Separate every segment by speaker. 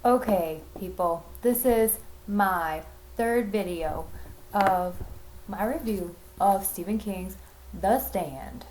Speaker 1: Okay, people, this is my third video of my review of Stephen King's The Stand.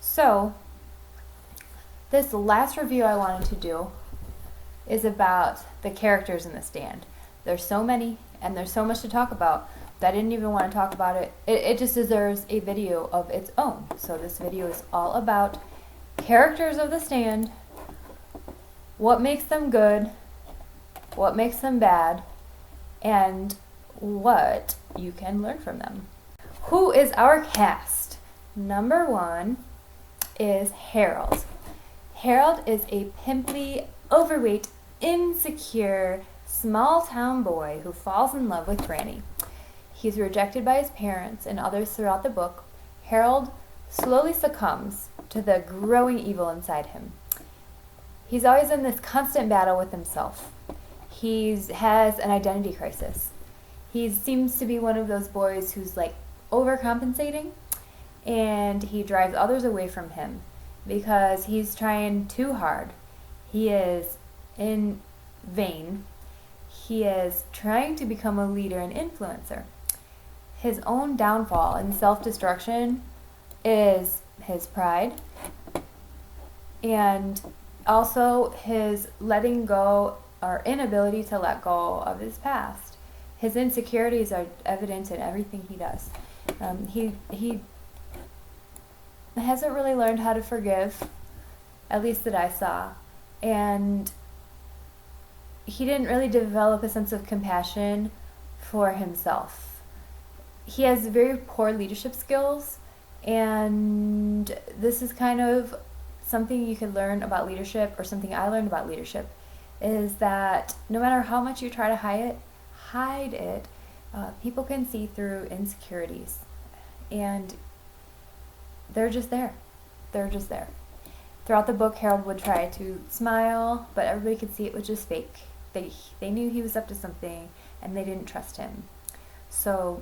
Speaker 1: So, this last review I wanted to do is about the characters in The Stand. There's so many, and there's so much to talk about that I didn't even want to talk about it. It just deserves a video of its own. So this video is all about characters of The Stand, what makes them good, what makes them bad, and what you can learn from them. Who is our cast? Number one is Harold. Harold is a pimply, overweight, insecure, small-town boy who falls in love with Frannie. He's rejected by his parents and others throughout the book. Harold slowly succumbs to the growing evil inside him. He's always in this constant battle with himself. He has an identity crisis. He seems to be one of those boys who's like overcompensating, and he drives others away from him because he's trying too hard. He is in vain. He is trying to become a leader and influencer. His own downfall and self-destruction is his pride, and also his letting go or inability to let go of his past. His insecurities are evident in everything he does. He hasn't really learned how to forgive, at least that I saw, and he didn't really develop a sense of compassion for himself. He has very poor leadership skills, and this is kind of something you could learn about leadership, or something I learned about leadership, is that no matter how much you try to hide it, people can see through insecurities, and they're just there. They're just there. Throughout the book, Harold would try to smile, but everybody could see it was just fake. They knew he was up to something, and they didn't trust him. So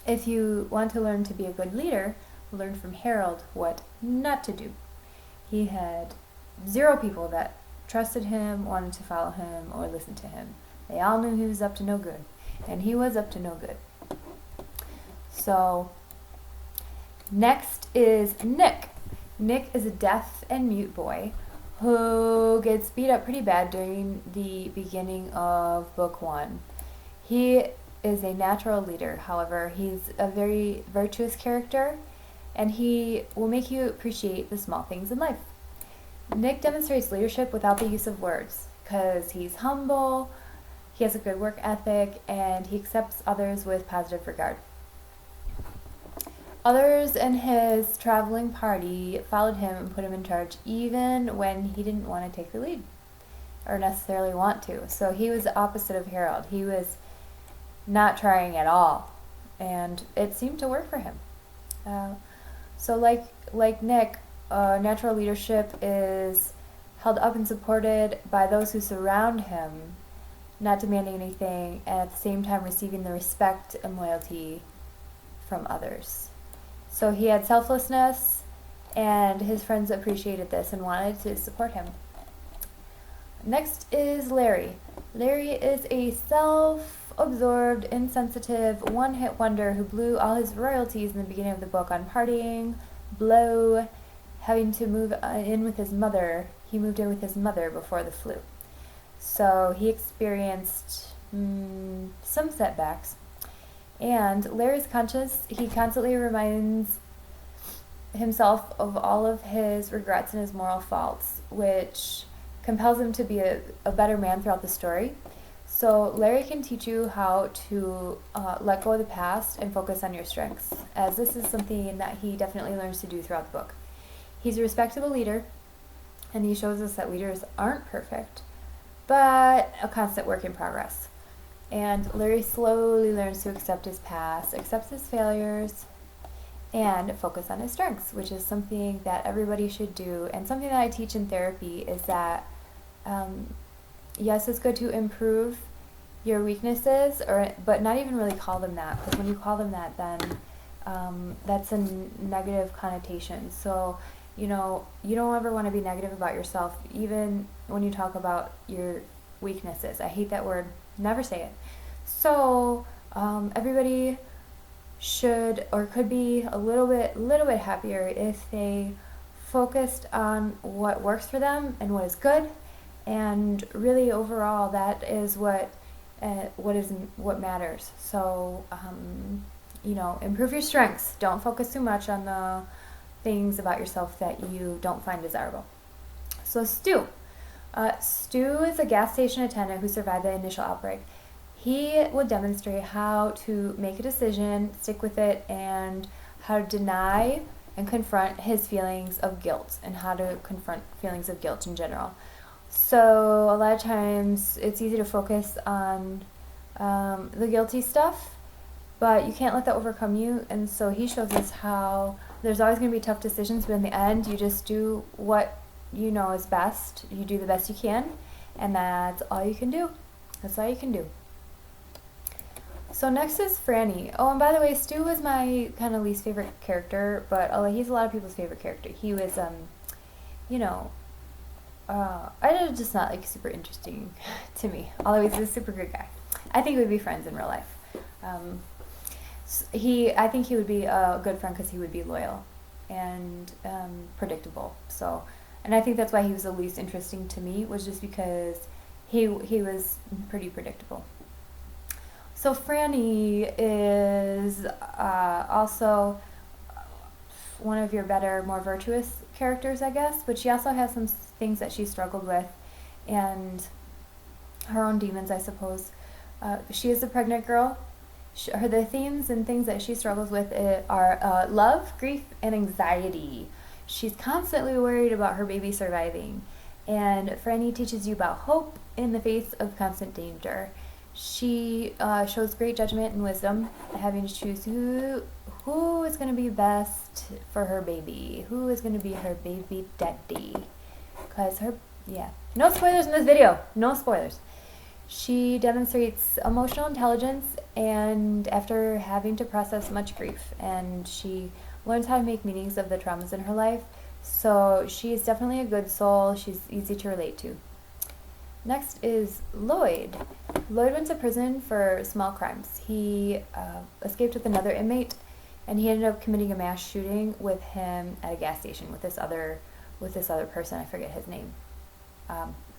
Speaker 1: if you want to learn to be a good leader, learn from Harold what not to do. He had 0 people that trusted him, wanted to follow him, or listen to him. They all knew he was up to no good, and he was up to no good. So next is Nick. Nick is a deaf and mute boy who gets beat up pretty bad during the beginning of book 1. He is a natural leader. However, he's a very virtuous character, and he will make you appreciate the small things in life. Nick demonstrates leadership without the use of words because he's humble, he has a good work ethic, and he accepts others with positive regard. Others in his traveling party followed him and put him in charge even when he didn't want to take the lead or necessarily want to. So he was the opposite of Harold. He was not trying at all, and it seemed to work for him. So like Nick, natural leadership is held up and supported by those who surround him, not demanding anything, and at the same time receiving the respect and loyalty from others. So he had selflessness, and his friends appreciated this and wanted to support him. Next is Larry. Larry is a self-absorbed, insensitive, one-hit wonder who blew all his royalties in the beginning of the book on partying, blow, having to move in with his mother. He moved in with his mother before the flu. So he experienced some setbacks. And Larry's conscious. He constantly reminds himself of all of his regrets and his moral faults, which compels him to be a better man throughout the story. So Larry can teach you how to let go of the past and focus on your strengths, as this is something that he definitely learns to do throughout the book. He's a respectable leader, and he shows us that leaders aren't perfect, but a constant work in progress. And Larry slowly learns to accept his past, accepts his failures, and focus on his strengths, which is something that everybody should do. And something that I teach in therapy is that, yes, it's good to improve your weaknesses, but not even really call them that, because when you call them that, then that's a negative connotation. So you don't ever want to be negative about yourself, even when you talk about your weaknesses. I hate that word. Never say it. So everybody should or could be a little bit happier if they focused on what works for them and what is good, and really overall that is what matters. So improve your strengths. Don't focus too much on the things about yourself that you don't find desirable. So Stu. Stu is a gas station attendant who survived the initial outbreak. He would demonstrate how to make a decision, stick with it, and how to deny and confront his feelings of guilt, and how to confront feelings of guilt in general. So a lot of times it's easy to focus on the guilty stuff, but you can't let that overcome you. And so he shows us how there's always going to be tough decisions, but in the end, you just do what you know is best. You do the best you can, and that's all you can do. That's all you can do. So next is Frannie. Oh, and by the way, Stu was my kind of least favorite character, but he's a lot of people's favorite character. He was, I did just not like super interesting to me. Although he's a super good guy. I think we'd be friends in real life. I think he would be a good friend because he would be loyal and predictable. So, and I think that's why he was the least interesting to me, was just because he was pretty predictable. So Frannie is also one of your better, more virtuous characters, I guess, but she also has some things that she struggled with and her own demons, I suppose. She is a pregnant girl. The themes and things that she struggles with are love, grief, and anxiety. She's constantly worried about her baby surviving. And Frannie teaches you about hope in the face of constant danger. She shows great judgment and wisdom, having to choose who is going to be best for her baby, who is going to be her baby daddy. Because no spoilers in this video, no spoilers. She demonstrates emotional intelligence, and after having to process much grief, and she learns how to make meanings of the traumas in her life. So she's definitely a good soul. She's easy to relate to. Next is Lloyd. Lloyd went to prison for small crimes. He escaped with another inmate, and he ended up committing a mass shooting with him at a gas station with this other person. I forget his name.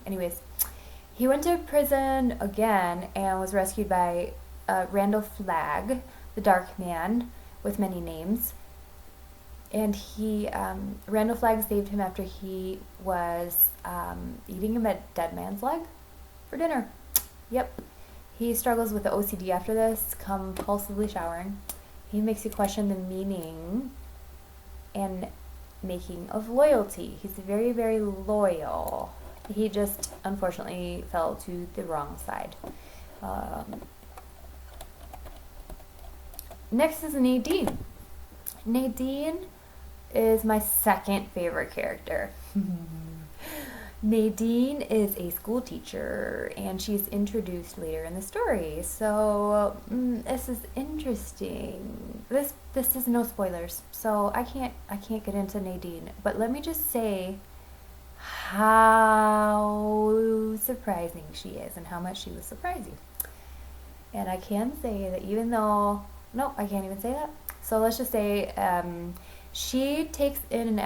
Speaker 1: Anyways, he went to prison again and was rescued by Randall Flagg, the Dark Man with many names. And Randall Flagg saved him after he was eating a dead man's leg for dinner. Yep. He struggles with the OCD after this, compulsively showering. He makes you question the meaning and making of loyalty. He's very, very loyal. He just, unfortunately, fell to the wrong side. Next is Nadine. Nadine is my second favorite character. Nadine is a school teacher, and she's introduced later in the story. So this is interesting. This is no spoilers, so I can't get into Nadine. But let me just say how surprising she is, and how much she was surprising. And I can say that even though I can't even say that. So let's just say she takes in an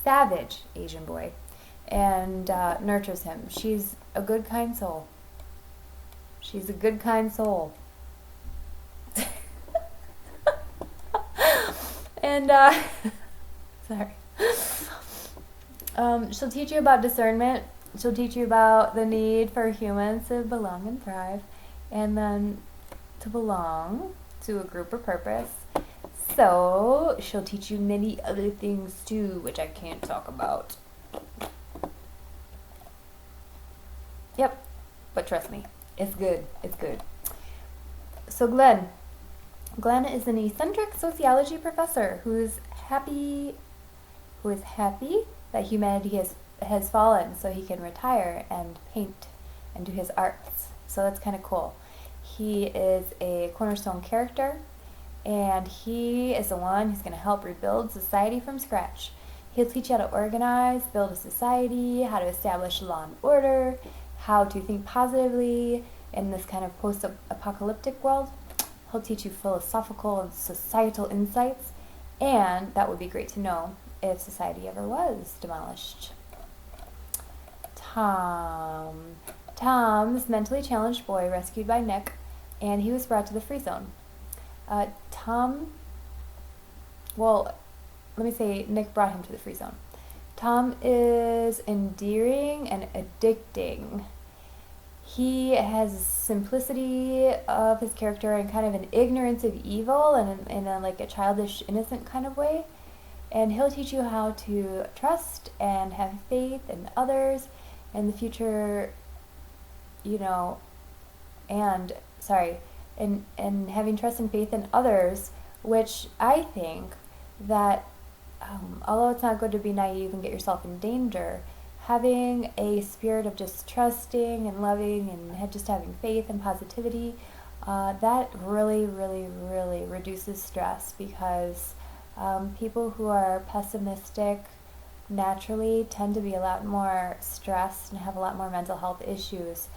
Speaker 1: savage Asian boy, and nurtures him. She's a good, kind soul. She's a good, kind soul. And, sorry. She'll teach you about discernment. She'll teach you about the need for humans to belong and thrive, and then to belong to a group or purpose. So she'll teach you many other things too, which I can't talk about. Yep, but trust me, it's good. It's good. So Glenn is an eccentric sociology professor who is happy that humanity has fallen, so he can retire and paint and do his arts. So that's kind of cool. He is a cornerstone character, And he is the one who's going to help rebuild society from scratch. He'll teach you how to organize, build a society, how to establish law and order, how to think positively in this kind of post-apocalyptic world. He'll teach you philosophical and societal insights, and that would be great to know if society ever was demolished. Tom. Tom, this mentally challenged boy rescued by Nick, and he was brought to the free zone. Tom, well, let me say Nick brought him to the free zone. Tom is endearing and addicting. He has simplicity of his character and kind of an ignorance of evil and in a, like a childish, innocent kind of way. And he'll teach you how to trust and have faith in others and the future, you know, and having trust and faith in others, which I think that although it's not good to be naive and get yourself in danger, having a spirit of just trusting and loving and just having faith and positivity, that really, really, really reduces stress, because people who are pessimistic naturally tend to be a lot more stressed and have a lot more mental health issues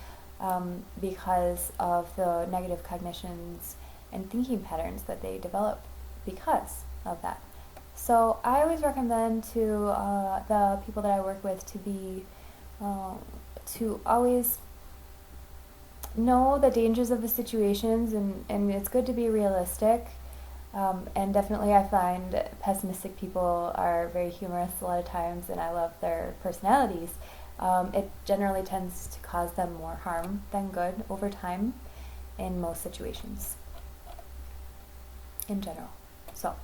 Speaker 1: because of the negative cognitions and thinking patterns that they develop because of that. So I always recommend to the people that I work with to always know the dangers of the situations, and it's good to be realistic. And definitely I find pessimistic people are very humorous a lot of times, and I love their personalities. It generally tends to cause them more harm than good over time in most situations in general. So,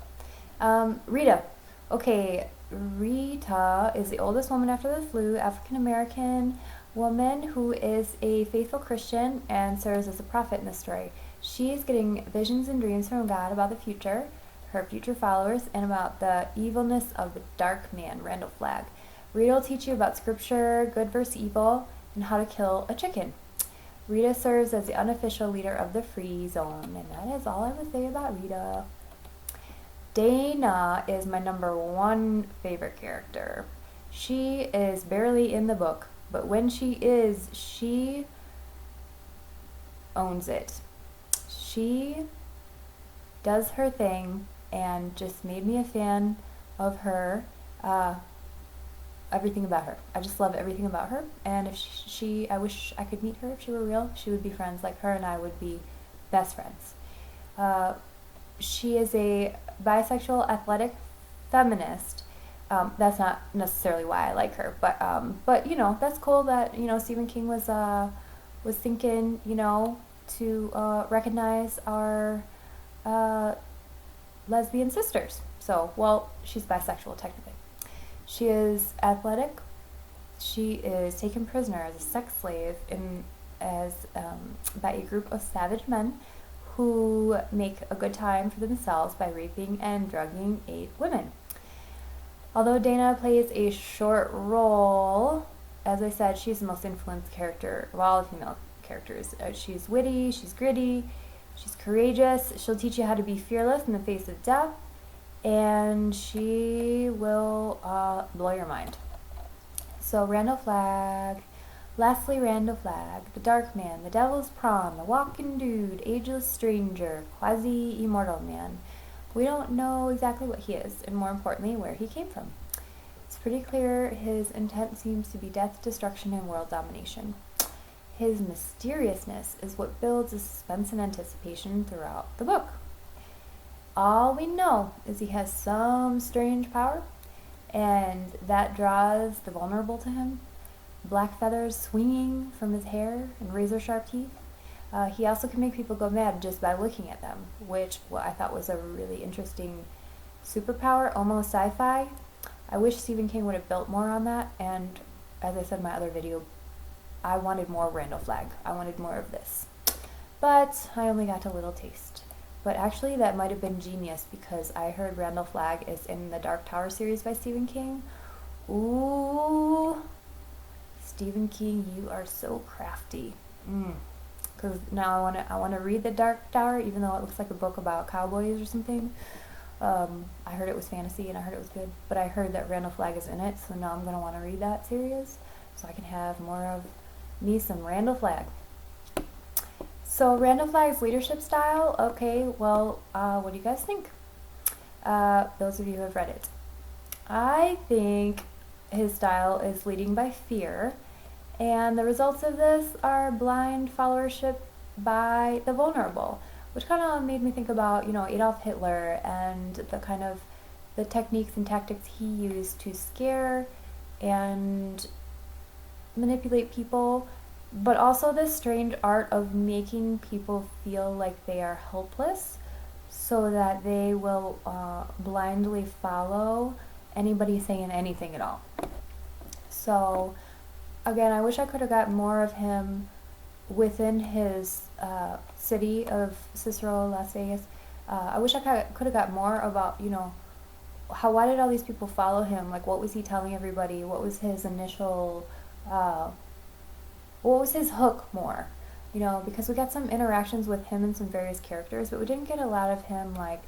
Speaker 1: Rita. Okay, Rita is the oldest woman after the flu, African-American woman who is a faithful Christian and serves as a prophet in the story. She's getting visions and dreams from God about the future, her future followers, and about the evilness of the dark man, Randall Flagg. Rita will teach you about scripture, good versus evil, and how to kill a chicken. Rita serves as the unofficial leader of the free zone, and that is all I would say about Rita. Dana is my number one favorite character. She is barely in the book, but when she is, she owns it. She does her thing and just made me a fan of her. Everything about her. I just love everything about her. And if I wish I could meet her if she were real. She would be friends. Like, her and I would be best friends. She is a bisexual athletic feminist. That's not necessarily why I like her, but you know, that's cool that, you know, Stephen King was thinking, you know, to recognize our lesbian sisters. So, well, she's bisexual technically. She is athletic. She is taken prisoner as a sex slave by a group of savage men who make a good time for themselves by raping and drugging 8 women. Although Dana plays a short role, as I said, she's the most influenced character of all the female characters. She's witty, she's gritty, she's courageous. She'll teach you how to be fearless in the face of death, and she will blow your mind. So Randall Flagg. Lastly, Randall Flagg, the Dark Man, the Devil's Pawn, the Walking Dude, Ageless Stranger, Quasi-Immortal Man. We don't know exactly what he is, and more importantly, where he came from. It's pretty clear his intent seems to be death, destruction, and world domination. His mysteriousness is what builds a suspense and anticipation throughout the book. All we know is he has some strange power, and that draws the vulnerable to him. Black feathers swinging from his hair and razor-sharp teeth. He also can make people go mad just by looking at them, which I thought was a really interesting superpower, almost sci-fi. I wish Stephen King would have built more on that, and as I said in my other video, I wanted more Randall Flagg. I wanted more of this. But I only got a little taste. But actually, that might have been genius, because I heard Randall Flagg is in the Dark Tower series by Stephen King. Ooh, Stephen King, you are so crafty. because now I want to read The Dark Tower, even though it looks like a book about cowboys or something. I heard it was fantasy and I heard it was good, but I heard that Randall Flagg is in it, so now I'm going to want to read that series so I can have more of me some Randall Flagg. So Randall Flagg's leadership style, okay, well, what do you guys think? Those of you who have read it. I think his style is leading by fear, and the results of this are blind followership by the vulnerable, which kind of made me think about, Adolf Hitler and the techniques and tactics he used to scare and manipulate people, but also this strange art of making people feel like they are helpless so that they will blindly follow anybody saying anything at all. So again, I wish I could have got more of him within his city of Cicero, Las Vegas. I wish I could have got more about, why did all these people follow him? Like, what was he telling everybody? What was his initial, what was his hook more? Because we got some interactions with him and some various characters, but we didn't get a lot of him, like,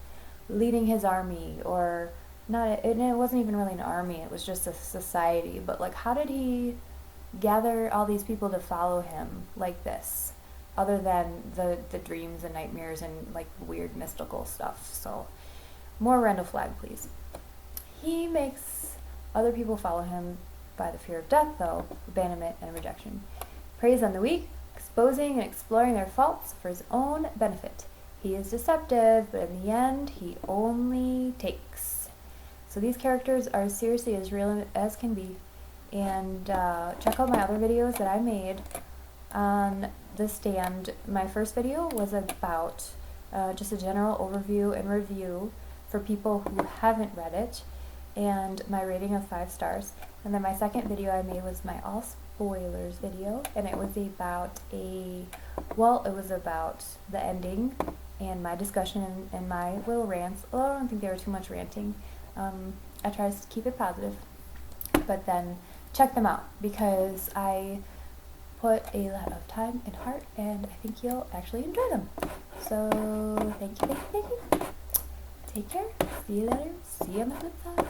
Speaker 1: leading his army, or not, and it wasn't even really an army, it was just a society, but, like, how did he gather all these people to follow him like this, other than the dreams and nightmares and, like, weird mystical stuff? So, more Randall Flagg, please. He makes other people follow him by the fear of death, though, abandonment, and rejection. Preys on the weak, exposing and exploring their faults for his own benefit. He is deceptive, but in the end, he only takes. So these characters are seriously as real as can be. And check out my other videos that I made on The Stand. My first video was about just a general overview and review for people who haven't read it, and my rating of 5 stars. And then my second video I made was my all spoilers video, and it was about the ending and my discussion and my little rants. Well, I don't think they were too much ranting. I try to keep it positive, but then check them out because I put a lot of time and heart, and I think you'll actually enjoy them. So thank you. Take care. See you later. See you on the flip side.